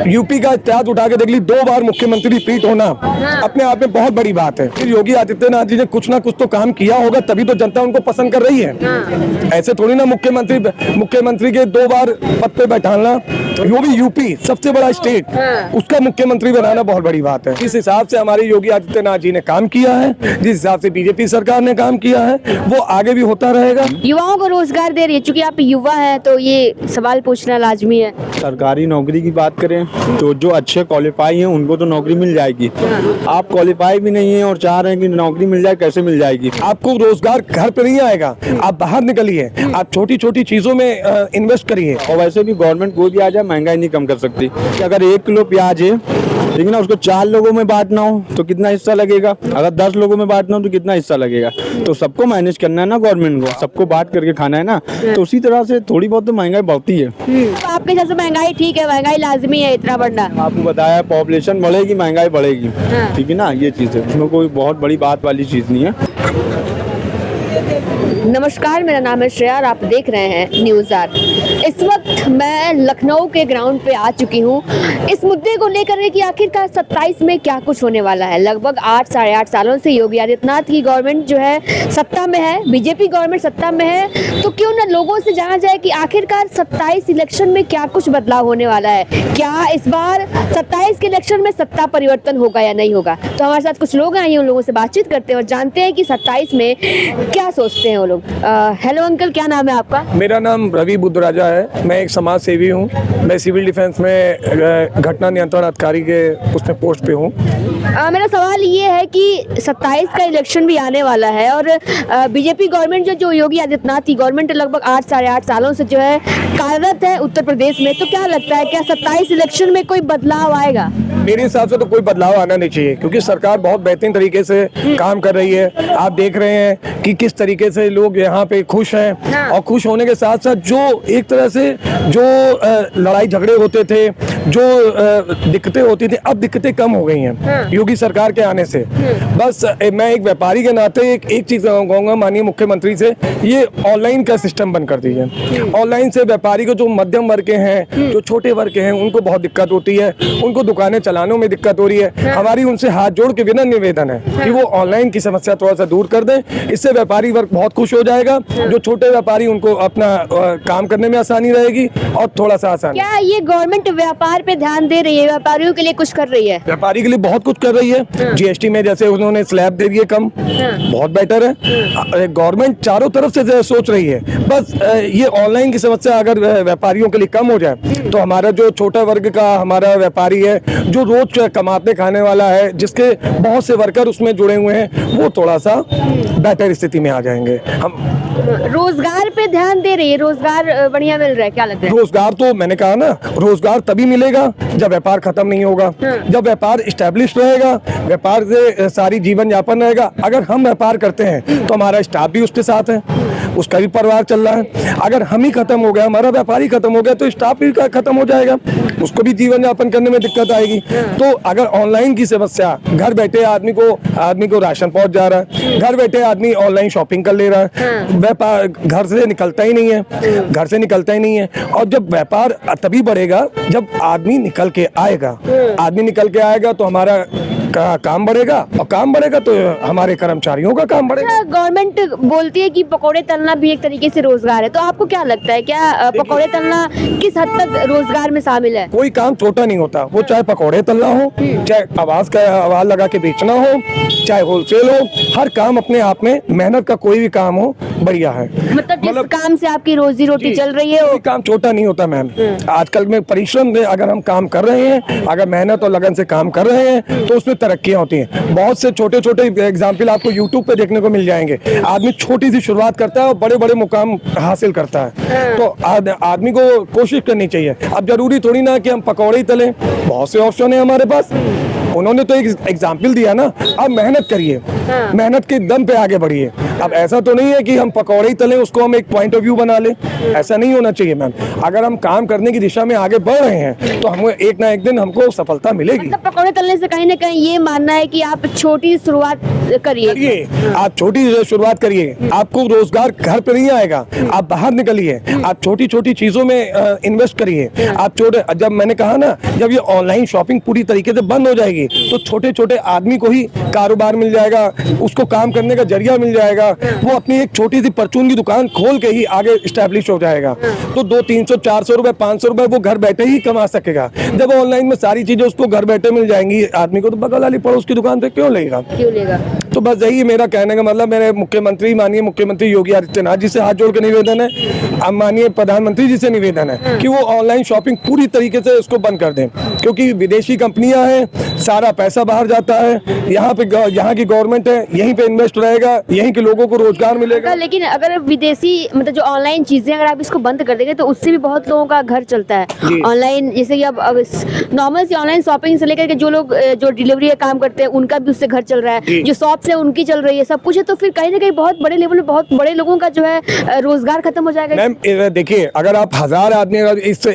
UP का इतिहास उठा के देख ली, 2 बार मुख्यमंत्री रिपीट होना अपने आप में बहुत बड़ी बात है। फिर योगी आदित्यनाथ जी ने कुछ ना कुछ तो काम किया होगा, तभी तो जनता उनको पसंद कर रही है। ऐसे थोड़ी ना मुख्यमंत्री के 2 बार पद पे बैठाना, वो भी यूपी सबसे बड़ा स्टेट, उसका मुख्यमंत्री बनाना बहुत बड़ी बात है। इस हिसाब से हमारे योगी आदित्यनाथ जी ने काम किया है, जिस हिसाब से बीजेपी सरकार ने काम किया है वो आगे भी होता रहेगा। युवाओं को रोजगार दे रही है, चूंकि आप युवा हैं तो ये सवाल पूछना लाजमी है। सरकारी नौकरी की बात करें तो जो अच्छे क्वालिफाई हैं उनको तो नौकरी मिल जाएगी। आप क्वालिफाई भी नहीं है और चाह रहे हैं कि नौकरी मिल जाए, कैसे मिल जाएगी? आपको रोजगार घर पे नहीं आएगा, आप बाहर निकलिए, आप छोटी छोटी चीजों में इन्वेस्ट करिए। और वैसे भी गवर्नमेंट कोई भी आ जाए महंगाई नहीं कम कर सकती। कि अगर 1 किलो प्याज है लेकिन उसको 4 लोगों में बांटना हो तो कितना हिस्सा लगेगा, अगर 10 लोगों में बांटना हो तो कितना हिस्सा लगेगा। तो सबको मैनेज करना है ना, गवर्नमेंट को सबको बांट करके खाना है ना, तो उसी तरह से थोड़ी बहुत तो महंगाई बढ़ती है। तो आपके हिसाब से महंगाई ठीक है, महंगाई लाजमी है इतना बढ़ना? आपको बताया पॉपुलेशन बढ़ेगी महंगाई बढ़ेगी, ठीक है ना, ये चीज़ है, उसमें कोई बहुत बड़ी बात वाली चीज़ नहीं है। नमस्कार, मेरा नाम है श्रेया और आप देख रहे हैं न्यूज़ आर। इस वक्त मैं लखनऊ के ग्राउंड पे आ चुकी हूँ इस मुद्दे को लेकर कि आखिरकार 27 में क्या कुछ होने वाला है। लगभग 8 साढ़े 8 सालों से योगी आदित्यनाथ की गवर्नमेंट जो है सत्ता में है, बीजेपी गवर्नमेंट सत्ता में है, तो क्यों ना लोगों से जाना जाए कि आखिरकार 27 इलेक्शन में क्या कुछ बदलाव होने वाला है। क्या इस बार 27 के इलेक्शन में सत्ता परिवर्तन होगा या नहीं होगा? तो हमारे साथ कुछ लोग आए हैं, उन लोगों से बातचीत करते हैं और जानते हैं कि 27 में क्या सोचते हैं वो लोग। हेलो अंकल, क्या नाम है आपका? मेरा नाम रवि बुद्धराजा है, मैं एक समाज सेवी हूँ। मैं सिविल डिफेंस में घटना नियंत्रण अधिकारी के उसमें पोस्ट पे हूँ। मेरा सवाल ये है कि 27 का इलेक्शन भी आने वाला है और बीजेपी गवर्नमेंट जो योगी आदित्यनाथ की गवर्नमेंट लगभग 8 साढ़े 8 सालों से जो है कार्यरत है उत्तर प्रदेश में, तो क्या लगता है क्या 27 इलेक्शन में कोई बदलाव आएगा? मेरे हिसाब से तो कोई बदलाव आना नहीं चाहिए, क्योंकि सरकार बहुत बेहतरीन तरीके से काम कर रही है। आप देख रहे हैं कि किस तरीके से लोग यहाँ पे खुश हैं, और खुश होने के साथ साथ जो एक तरह से जो लड़ाई झगड़े होते थे, जो दिक्कतें होती थी, अब दिक्कतें कम हो गई हैं योगी सरकार के आने से। बस मैं एक व्यापारी के नाते एक चीज कहूँगा माननीय मुख्यमंत्री से, ये ऑनलाइन का सिस्टम बंद कर दीजिए। ऑनलाइन से व्यापारी को, जो मध्यम वर्ग के हैं, जो छोटे वर्ग के हैं, उनको बहुत दिक्कत होती है, उनको दुकानें चलाने में दिक्कत हो रही है। हमारी उनसे हाथ जोड़ के विनम्र निवेदन है कि वो ऑनलाइन की समस्या थोड़ा सा दूर कर दें, इससे व्यापारी वर्ग बहुत खुश हो जाएगा। जो छोटे व्यापारी, उनको अपना काम करने में आसानी रहेगी और थोड़ा सा आसान। क्या ये गवर्नमेंट व्यापार पे ध्यान दे रही है, व्यापारियों के लिए कुछ कर रही है? व्यापारी के लिए बहुत कुछ कर रही है। जीएसटी में जैसे उन्होंने स्लैब दे दिए कम, बहुत बेटर है। गवर्नमेंट चारों तरफ से सोच रही है। बस ये ऑनलाइन की समस्या अगर व्यापारियों के लिए कम हो जाए तो हमारा जो छोटा वर्ग का हमारा व्यापारी है, जो रोज कमाते खाने वाला है, जिसके बहुत से वर्कर उसमें जुड़े हुए हैं, वो थोड़ा सा बेहतर स्थिति में आ जाएंगे। हम रोजगार पे ध्यान दे रही है, रोजगार बढ़िया मिल रहा है, क्या लगता है? रोजगार तो मैंने कहा ना, रोजगार तभी मिलेगा जब व्यापार खत्म नहीं होगा, जब व्यापार स्टैब्लिश रहेगा, व्यापार से सारी जीवन यापन रहेगा। अगर हम व्यापार करते हैं तो हमारा स्टाफ भी उसके साथ है, उसका भी परिवार चल रहा है। अगर हम ही खत्म हो गया, हमारा व्यापारी खत्म हो गया, तो स्टाफ भी खत्म हो जाएगा, उसको भी जीवन यापन करने में दिक्कत आएगी। तो अगर ऑनलाइन की समस्या, घर बैठे आदमी को राशन पहुंच जा रहा है, घर बैठे आदमी ऑनलाइन शॉपिंग कर ले रहा है, व्यापार घर से निकलता ही नहीं है, और जब व्यापार तभी बढ़ेगा जब आदमी निकल के आएगा, तो हमारा काम बढ़ेगा, और काम बढ़ेगा तो हमारे कर्मचारियों का काम बढ़ेगा। गवर्नमेंट बोलती है कि पकौड़े तलना भी एक तरीके से रोजगार है, तो आपको क्या लगता है, क्या पकौड़े तलना किस हद तक रोजगार में शामिल है? कोई काम छोटा नहीं होता, वो चाहे पकौड़े तलना हो, चाहे आवाज लगा के बेचना हो, चाहे होलसेल हो, हर काम अपने आप में, मेहनत का कोई भी काम हो, बढ़िया है। मतलब जिस काम से आपकी रोजी रोटी चल रही है, कोई काम छोटा नहीं होता मैम। आजकल में परिश्रम से अगर हम काम कर रहे हैं, अगर मेहनत और लगन से काम कर रहे हैं, तो उसमें तरक्कियां होती हैं। बहुत से छोटे छोटे एग्जाम्पल आपको यूट्यूब पे देखने को मिल जाएंगे। आदमी छोटी सी शुरुआत करता है और बड़े बड़े मुकाम हासिल करता है। तो आदमी को कोशिश करनी चाहिए। अब जरूरी थोड़ी ना कि हम पकौड़े ही तलें, बहुत से ऑप्शन है हमारे पास। उन्होंने तो एक एग्जाम्पल दिया ना, आप मेहनत करिए, मेहनत के दम पे आगे बढ़िए। अब ऐसा तो नहीं है कि हम पकौड़े ही तलें, उसको हम एक पॉइंट ऑफ व्यू बना लें, ऐसा नहीं होना चाहिए मैम। अगर हम काम करने की दिशा में आगे बढ़ रहे हैं तो हमको एक ना एक दिन हमको सफलता मिलेगी। मतलब पकौड़े तलने से कहीं ना कहीं ये मानना है कि आप छोटी शुरुआत करिए। आप छोटी शुरुआत करिए, आपको रोजगार घर पे नहीं आएगा, आप बाहर निकलिए, आप छोटी छोटी चीजों में इन्वेस्ट करिए। आप छोटे, जब मैंने कहा ना, जब ये ऑनलाइन शॉपिंग पूरी तरीके से बंद हो जाएगी तो छोटे छोटे आदमी को ही कारोबार मिल जाएगा, उसको काम करने का जरिया मिल जाएगा, वो अपनी एक छोटी सी परचून की दुकान खोल के ही आगे स्टैब्लिश हो जाएगा। तो 200-300-400 रुपए 500 रुपए वो घर बैठे ही कमा सकेगा। जब ऑनलाइन में सारी चीजें उसको घर बैठे मिल जाएंगी, आदमी को तो बगल वाली पड़ोस की दुकान से क्यों लेगा। तो बस यही मेरा कहने का मतलब, मेरे मुख्यमंत्री, माननीय मुख्यमंत्री योगी आदित्यनाथ जी से हाथ जोड़ के निवेदन है, अब माननीय प्रधानमंत्री जी से निवेदन है कि वो ऑनलाइन शॉपिंग पूरी तरीके से इसको बंद कर दें, क्योंकि विदेशी कंपनियां हैं, सारा पैसा बाहर जाता है, यहाँ की गवर्नमेंट है, यहीं पे इन्वेस्ट रहेगा, यहीं के लोगों को रोजगार मिलेगा। लेकिन अगर विदेशी मतलब जो ऑनलाइन चीजें अगर आप इसको बंद कर देंगे तो उससे भी बहुत लोगों का घर चलता है ऑनलाइन। जैसे कि अब नॉर्मल सी ऑनलाइन शॉपिंग से लेकर के जो लोग जो डिलीवरी का काम करते हैं उनका भी उससे घर चल रहा है, जो शॉप से उनकी चल रही है, सब कुछ है। तो फिर कहीं ना कहीं बहुत बड़े लेवल में बहुत बड़े लोगों का जो है रोजगार खत्म हो जाएगा। मैम देखिए, अगर आप 1000 आदमी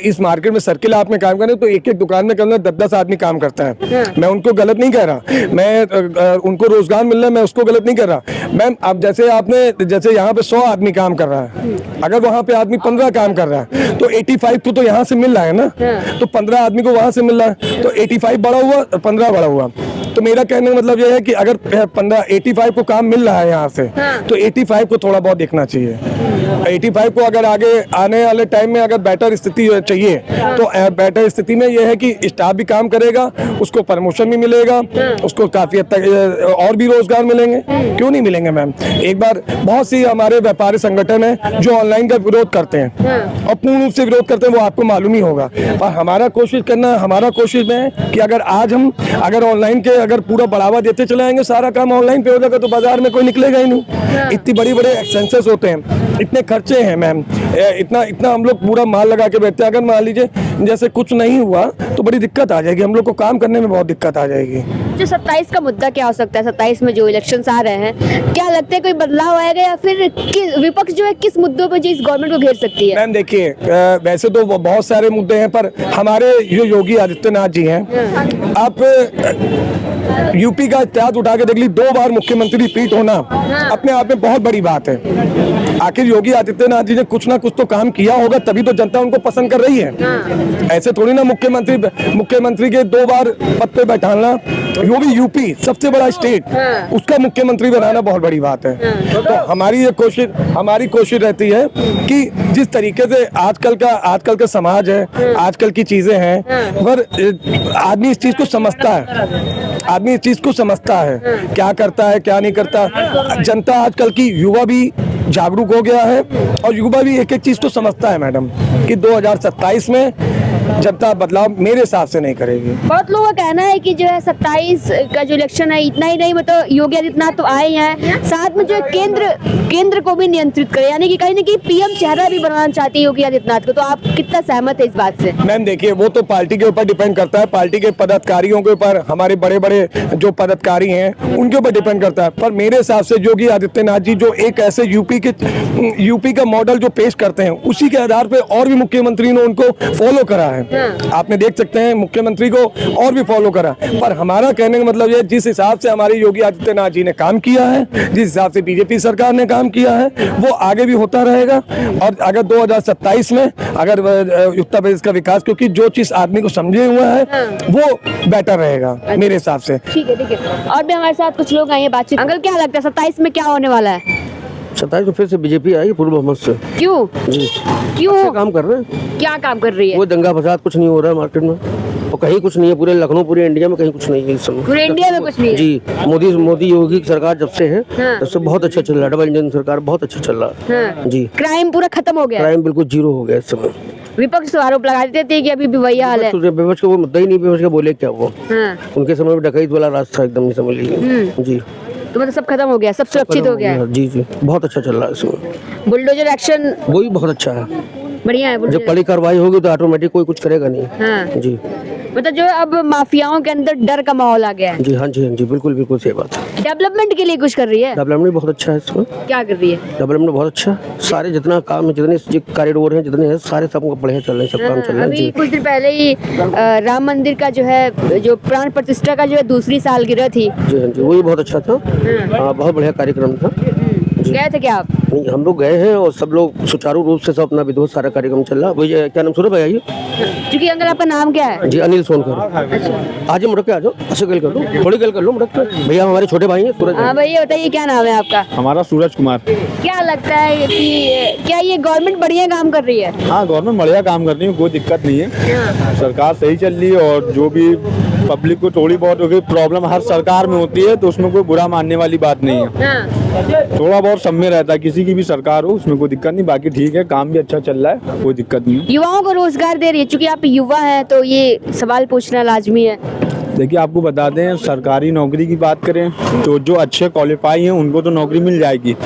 इस मार्केट में सर्किल आप में काम करें तो एक एक दुकान में कम से कम 10-10 आदमी काम करता है। मैं उनको गलत नहीं कह रहा, मैं उनको रोजगार मिल रहा है, मैं उसको गलत नहीं कर रहा। मैम अब जैसे यहाँ पे 100 आदमी काम कर रहा है, अगर वहाँ पे आदमी 15 काम कर रहा है तो 85 को तो यहाँ से मिल रहा है ना, तो 15 आदमी को वहाँ से मिल रहा है, तो 85 बड़ा हुआ, 15 बड़ा हुआ। तो मेरा कहने का मतलब यह है कि अगर 85 को काम मिल रहा है यहाँ से, तो 85 को थोड़ा बहुत देखना चाहिए। 85 को अगर आगे आने वाले टाइम में अगर बेटर स्थिति चाहिए तो बेटर स्थिति में यह है कि स्टाफ भी काम करेगा, उसको प्रमोशन भी मिलेगा, उसको काफी हद तक और भी रोजगार मिलेंगे। क्यों नहीं मिलेंगे मैम। एक बार बहुत सी हमारे व्यापारी संगठन है जो ऑनलाइन का विरोध करते हैं और पूर्ण रूप से विरोध करते हैं, वो आपको मालूम ही होगा। पर हमारा कोशिश में है कि अगर ऑनलाइन के अगर पूरा बढ़ावा देते चले आएंगे, सारा काम ऑनलाइन पे हो जाएगा तो बाजार में कोई निकलेगा ही नहीं। इतनी बड़े एक्सपेंसेस होते हैं, इतने खर्चे हैं मैम, इतना हम लोग पूरा माल लगा के बैठते हैं। अगर मान लीजिए जैसे कुछ नहीं हुआ तो बड़ी दिक्कत आ जाएगी, हम लोग को काम करने में बहुत दिक्कत आ जाएगी। जो 27 का मुद्दा क्या हो सकता है, 27 में जो इलेक्शंस आ रहे हैं, क्या लगता है कोई बदलाव आएगा या फिर विपक्ष जो है किस मुद्दों पर जो इस गवर्नमेंट को घेर सकती है? मैम देखिए, वैसे तो बहुत सारे मुद्दे हैं, पर हमारे जो योगी आदित्यनाथ जी हैं, आप यूपी का इतिहास उठा के देख ली, 2 बार मुख्यमंत्री रिपीट होना अपने आप में बहुत बड़ी बात है। आखिर योगी आदित्यनाथ जी ने कुछ ना कुछ तो काम किया होगा, तभी तो जनता उनको पसंद कर रही है। ऐसे थोड़ी ना मुख्यमंत्री के 2 बार पद पे बैठाना, वो भी यूपी सबसे बड़ा स्टेट, उसका मुख्यमंत्री बनाना बहुत बड़ी बात है। तो हमारी कोशिश रहती है कि जिस तरीके से आजकल का समाज है, आजकल की चीजें हैं, पर आदमी इस चीज को समझता है, क्या करता है क्या नहीं करता। जनता आजकल की युवा भी जागरूक हो गया है और युवा भी एक एक चीज को समझता है मैडम कि 2027 में जनता बदलाव मेरे हिसाब से नहीं करेगी। बहुत लोगों का कहना है कि जो है 27 का जो इलेक्शन है, इतना ही नहीं मतलब योगी आदित्यनाथ तो आए हैं, साथ में जो केंद्र को भी नियंत्रित करे, यानी कि कहीं ना कहीं पीएम चेहरा भी बनाना चाहती है योगी आदित्यनाथ को। तो आप कितना सहमत है इस बात से? मैम देखिए, वो तो पार्टी के ऊपर डिपेंड करता है, पार्टी के पदाधिकारियों के ऊपर, हमारे बड़े बड़े जो पदाधिकारी हैं उनके ऊपर डिपेंड करता है। पर मेरे हिसाब से योगी आदित्यनाथ जी जो एक ऐसे यूपी का मॉडल जो पेश करते हैं, उसी के आधार पे और भी मुख्यमंत्री ने उनको फॉलो करा है। आपने देख सकते हैं मुख्यमंत्री को और भी फॉलो करा। पर हमारा कहने का मतलब ये, जिस हिसाब से हमारे योगी आदित्यनाथ जी ने काम किया है, जिस हिसाब से बीजेपी सरकार ने काम किया है, वो आगे भी होता रहेगा। और अगर 2027 में अगर उत्तर प्रदेश का विकास, क्योंकि जो चीज आदमी को समझे हुआ है वो बेटर रहेगा मेरे हिसाब से। ठीक है। और भी हमारे साथ कुछ लोग आए हैं बातचीत। अंकल क्या लगता है 27 में क्या होने वाला है? 27 को फिर से बीजेपी आएगी पूर्ण बहुमत से। क्यों? काम कर रहे हैं। क्या काम कर रही है? वो दंगा फसाद कुछ नहीं हो रहा है मार्केट में, और कहीं कुछ नहीं है, पूरे लखनऊ पूरे इंडिया में कहीं कुछ नहीं है इस समय। पूरे इंडिया में कुछ नहीं है? जी, मोदी योगी की सरकार जब से है तब से बहुत अच्छा चल रहा है, डबल इंजन सरकार बहुत अच्छा चल रहा है। जी, क्राइम पूरा खत्म हो गया, क्राइम बिल्कुल 0 हो गया इस समय। विपक्ष आरोप लगा देते थे कि अभी भी वही हाल है। विपक्ष का वो मुद्दा ही नहीं, विपक्ष का बोले क्या वो, उनके समय में डकैत वाला रास्ता एकदम नहीं समझ लीजिए। जी, तो मतलब सब खत्म हो गया, सब सुरक्षित हो गया। जी, बहुत अच्छा चल रहा है इसमें। बुलडोजर एक्शन वो भी बहुत अच्छा है। बढ़िया है जब बुलडोजर। कड़ी कार्रवाई होगी तो ऑटोमेटिक कोई कुछ करेगा नहीं। हाँ जी मतलब जो है अब माफियाओं के अंदर डर का माहौल आ गया है। जी हाँ जी हाँ जी, बिल्कुल बिल्कुल सही बात है। डेवलपमेंट के लिए कुछ कर रही है, डेवलपमेंट बहुत अच्छा है इसमें, क्या कर रही है? डेवलपमेंट बहुत अच्छा है। सारे जितना काम है, जितने कॉरिडोर हैं, जितने हैं, सारे सब बढ़िया चल रहे हैं, सब काम चल रहा है अभी जी। कुछ दिन पहले ही राम मंदिर का जो है जो प्राण प्रतिष्ठा का जो है दूसरी सालगिरह थी। जी हाँ जी, वही बहुत अच्छा था। हाँ, बहुत बढ़िया कार्यक्रम था। गए थे क्या आप? नहीं, हम लोग गए हैं और सब लोग सुचारू रूप से सब अपना विधिवत सारा कार्यक्रम चल रहा है। भैया क्या नाम, सूरज भाई आइए। क्योंकि अंकल आपका नाम क्या है? जी अनिल सोनकर। आज मुड़क के आ जाओ, अच्छे गल कर लो, थोड़ी गल कर लो मुड़क के। भैया हमारे छोटे भाई हैं सूरज। हाँ भैया बताइए क्या नाम है आपका? हमारा सूरज कुमार। क्या लगता है कि क्या ये गवर्नमेंट बढ़िया काम कर रही है? हाँ, गवर्नमेंट बढ़िया काम कर रही है, कोई दिक्कत नहीं है। सरकार सही चल रही है और जो भी पब्लिक को थोड़ी बहुत प्रॉब्लम हर सरकार में होती है, तो उसमें कोई बुरा मानने वाली बात नहीं है। हाँ थोड़ा बहुत सब में रहता है, किसी की भी सरकार हो उसमें कोई दिक्कत नहीं। बाकी ठीक है, काम भी अच्छा चल रहा है, कोई दिक्कत नहीं है। युवाओं को रोजगार दे रही है, क्योंकि आप युवा हैं तो ये सवाल पूछना लाजमी है। देखिए, आपको बता दें, सरकारी नौकरी की बात करें तो जो अच्छे क्वालिफाई हैं उनको तो नौकरी मिल जाएगी।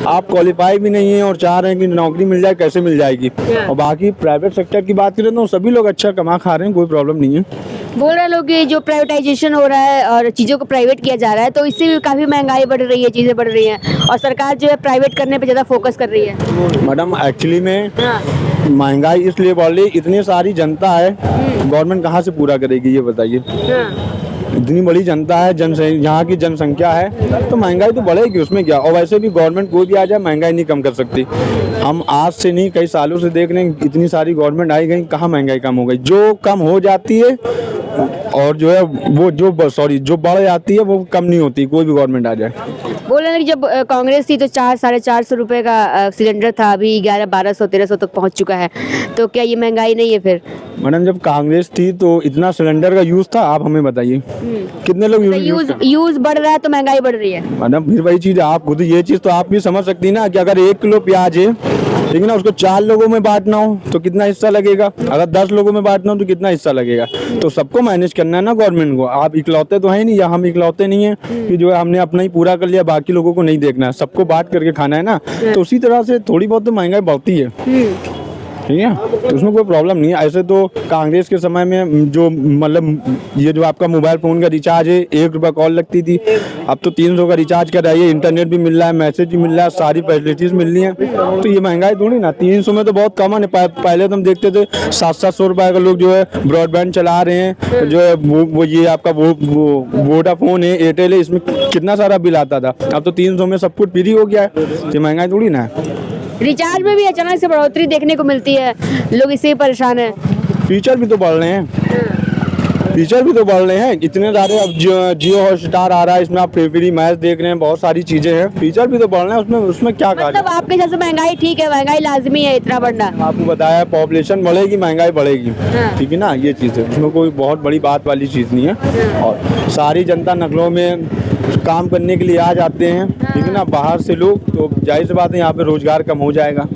आप क्वालिफाई भी नहीं है और चाह रहे हैं कि नौकरी मिल जाए, कैसे मिल जाएगी? और बाकी प्राइवेट सेक्टर की बात करें तो सभी लोग अच्छा कमा खा रहे हैं, कोई प्रॉब्लम नहीं है। बोल रहे लोग कि जो प्राइवेटाइजेशन हो रहा है और चीज़ों को प्राइवेट किया जा रहा है, तो इससे भी काफ़ी महंगाई बढ़ रही है, चीज़ें बढ़ रही हैं और सरकार जो है प्राइवेट करने पे ज़्यादा फोकस कर रही है। मैडम, एक्चुअली में हाँ महंगाई इसलिए बढ़ रही, इतनी सारी जनता है, गवर्नमेंट कहाँ से पूरा करेगी ये बताइए? हाँ इतनी बड़ी जनता है, यहाँ की जनसंख्या है, तो महंगाई तो बढ़ेगी, उसमें क्या। और वैसे भी गवर्नमेंट कोई भी आ जाए महंगाई नहीं कम कर सकती। हम आज से नहीं, कई सालों से देख रहे हैं, इतनी सारी गवर्नमेंट आई गई, कहाँ महंगाई कम हो गई। जो कम हो जाती है और जो है वो जो बढ़ जाती है वो कम नहीं होती, कोई भी गवर्नमेंट आ जाए। बोल रहे हैं कि जब कांग्रेस थी तो 400-450 रुपए का सिलेंडर था, अभी 1100-1200-1300 तक पहुंच चुका है, तो क्या ये महंगाई नहीं है फिर? मैडम, जब कांग्रेस थी तो इतना सिलेंडर का यूज था, आप हमें बताइए कितने लोग यूज बढ़ रहा है तो महंगाई बढ़ रही है। मैडम, फिर वही चीज, आप खुद ये चीज तो आप भी समझ सकती ना कि अगर 1 किलो प्याज है, ठीक है ना, उसको 4 लोगों में बांटना हो तो कितना हिस्सा लगेगा। अगर 10 लोगों में बांटना हो तो कितना हिस्सा लगेगा। तो सबको मैनेज करना है ना गवर्नमेंट को। आप इकलौते तो है नहीं, या हम इकलौते नहीं है कि जो है हमने अपना ही पूरा कर लिया, बाकी लोगों को नहीं देखना है, सबको बांट करके खाना है ना। तो उसी तरह से थोड़ी बहुत तो महंगाई बढ़ती है, ठीक है, तो उसमें कोई प्रॉब्लम नहीं है। ऐसे तो कांग्रेस के समय में जो मतलब ये जो आपका मोबाइल फ़ोन का रिचार्ज है, 1 रुपया कॉल लगती थी, अब तो 300 का रिचार्ज कराइए, इंटरनेट भी मिल रहा है, मैसेज भी मिल रहा है, सारी फैसिलिटीज़ मिल रही हैं। तो ये महंगाई थोड़ी ना, 300 में तो बहुत कम है। पहले तो हम देखते थे 700-700 रुपये का लोग जो है ब्रॉडबैंड चला रहे हैं, जो है वो ये आपका वो वोडाफोन है, एयरटेल है, इसमें कितना सारा बिल आता था। अब तो 300 में सब कुछ फ्री हो गया है। ये महंगाई थोड़ी ना है। रिचार्ज में भी अचानक से बढ़ोतरी देखने को मिलती है, लोग इससे परेशान है। फीचर भी तो बढ़ रहे हैं, फीचर भी तो बढ़ रहे हैं इतने सारे। अब जियो हॉटस्टार आ रहा है, इसमें आप फ्री मैच देख रहे हैं, बहुत सारी चीजें हैं, फीचर भी तो बढ़ रहे हैं उसमें क्या मतलब आपके हिसाब से महंगाई ठीक है, महंगाई लाजमी है इतना बढ़ना? आपको बताया, पॉपुलेशन बढ़ेगी महंगाई बढ़ेगी, ठीक है ना, ये चीज़ है, उसमें कोई बहुत बड़ी बात वाली चीज़ नहीं है। और सारी जनता नगरों में काम करने के लिए आ जाते हैं, ठीक है ना, बाहर से लोग, तो जाहिर सी बात है यहाँ पे रोजगार कम हो जाएगा।